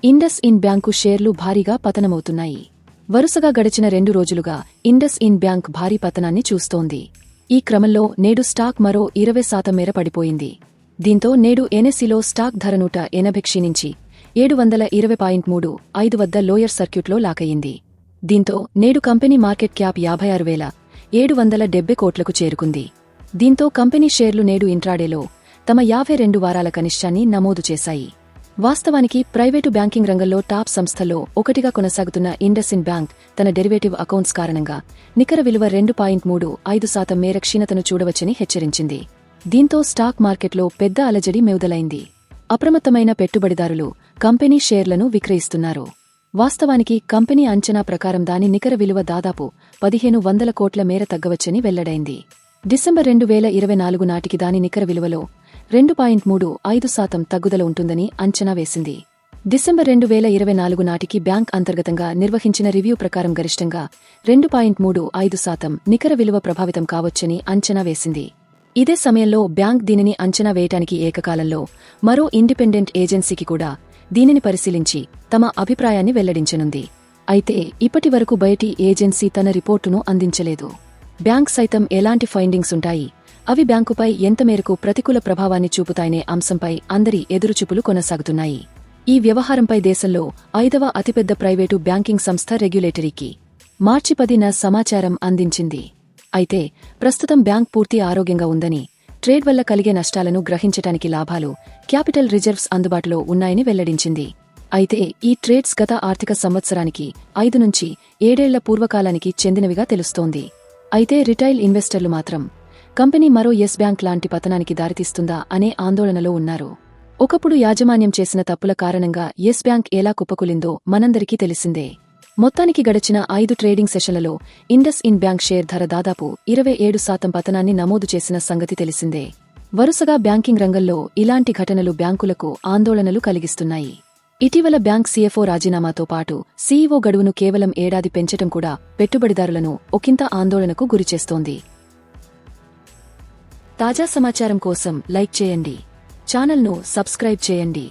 Indus ఇండ్ bank షేర్లు భారీగా పతనమవుతున్నాయి. వరుసగా గడిచిన 2 రోజులుగా ఇండస్ ఇండ్ బ్యాంక్ భారీ పతనాన్ని చూస్తోంది. ఈ క్రమంలో నేడు స్టాక్ మరో 20% మేర పడిపోయింది. దీంతో నేడు ఎన్ఎస్ఈలో స్టాక్ ధర 180 క్షీణించి 720.35 వద్ద లోయర్ సర్క్యూట్లో లాకయింది. దీంతో నేడు కంపెనీ మార్కెట్ క్యాప్ 56,770 కోట్లకు చేరుకుంది. దీంతో కంపెనీ షేర్లు నేడు ఇంట్రాడేలో తమ 52 వారాల కనిష్టాన్ని నమోదు చేశాయి. వాస్తవానికి ప్రైవేటు బ్యాంకింగ్ రంగంలో టాప్ సంస్థల్లో ఒకటిగా కొనసాగుతున్న ఇండస్ ఇండ్ బ్యాంక్ తన డెరివేటివ్ అకౌంట్స్ కారణంగా నికర విలువ 2.35% మేర క్షీణతను చూడవచ్చని హెచ్చరించింది. దీంతో స్టాక్ మార్కెట్లో పెద్ద అలజడి మెవుదలైంది. అప్రమత్తమైన పెట్టుబడిదారులు కంపెనీ షేర్లను విక్రయిస్తున్నారు. వాస్తవానికి కంపెనీ అంచనా ప్రకారం దాని నికర విలువ దాదాపు 1,500 కోట్ల మేర తగ్గవచ్చని వెల్లడైంది. డిసెంబర్ 2024 నాటికి దాని నికర విలువలో 2.35% తగ్గుదల ఉంటుందని అంచనా వేసింది. డిసెంబర్ 2024 నాటికి బ్యాంక్ అంతర్గతంగా నిర్వహించిన రివ్యూ ప్రకారం గరిష్టంగా 2.35% నికర విలువ ప్రభావితం కావచ్చని అంచనా వేసింది. ఇదే సమయంలో బ్యాంక్ దీనిని అంచనా వేయటానికి ఏకకాలంలో మరో ఇండిపెండెంట్ ఏజెన్సీకి కూడా దీనిని పరిశీలించి తమ అభిప్రాయాన్ని వెల్లడించనుంది. అయితే ఇప్పటి వరకు బయటి ఏజెన్సీ తన రిపోర్టును అందించలేదు. బ్యాంక్ సైతం ఎలాంటి ఫైండింగ్స్ ఉంటాయి, అవి బ్యాంకుపై ఎంత మేరకు ప్రతికూల ప్రభావాన్ని చూపుతాయనే అంశంపై అందరి ఎదురుచూపులు కొనసాగుతున్నాయి. ఈ వ్యవహారంపై దేశంలో 5వ అతిపెద్ద ప్రైవేటు బ్యాంకింగ్ సంస్థ రెగ్యులేటరీకి మార్చి 10న సమాచారం అందించింది. అయితే ప్రస్తుతం బ్యాంక్ పూర్తి ఆరోగ్యంగా ఉందని, ట్రేడ్ వల్ల కలిగే నష్టాలను గ్రహించటానికి లాభాలు, క్యాపిటల్ రిజర్వ్స్ అందుబాటులో ఉన్నాయని వెల్లడించింది. అయితే ఈ ట్రేడ్స్ గత ఆర్థిక సంవత్సరానికి 5 నుంచి 7 ఏళ్ల పూర్వకాలానికి చెందినవిగా తెలుస్తోంది. అయితే రిటైల్ ఇన్వెస్టర్లు మాత్రం కంపెనీ మరో యెస్ బ్యాంక్ లాంటి పతనానికి దారితీస్తుందా అనే ఆందోళనలో ఉన్నారు. ఒకప్పుడు యాజమాన్యం చేసిన తప్పుల కారణంగా యెస్ బ్యాంక్ ఎలా కుప్పకూలిందో మనందరికీ తెలిసిందే. మొత్తానికి గడిచిన 5 ట్రేడింగ్ సెషన్లలో ఇండస్ ఇండ్ బ్యాంక్ షేర్ ధర దాదాపు 27% పతనాన్ని నమోదు చేసిన సంగతి తెలిసిందే. వరుసగా బ్యాంకింగ్ రంగంలో ఇలాంటి ఘటనలు బ్యాంకులకు ఆందోళనలు కలిగిస్తున్నాయి. ఇటీవల బ్యాంక్ సీఎఫ్ఓ రాజీనామాతో పాటు సీఈఓ గడువును కేవలం ఏడాది పెంచటం కూడా పెట్టుబడిదారులను ఒకంత ఆందోళనకు గురిచేస్తోంది. తాజా సమాచారం కోసం లైక్ చేయండి, ఛానల్ను సబ్స్క్రైబ్ చేయండి.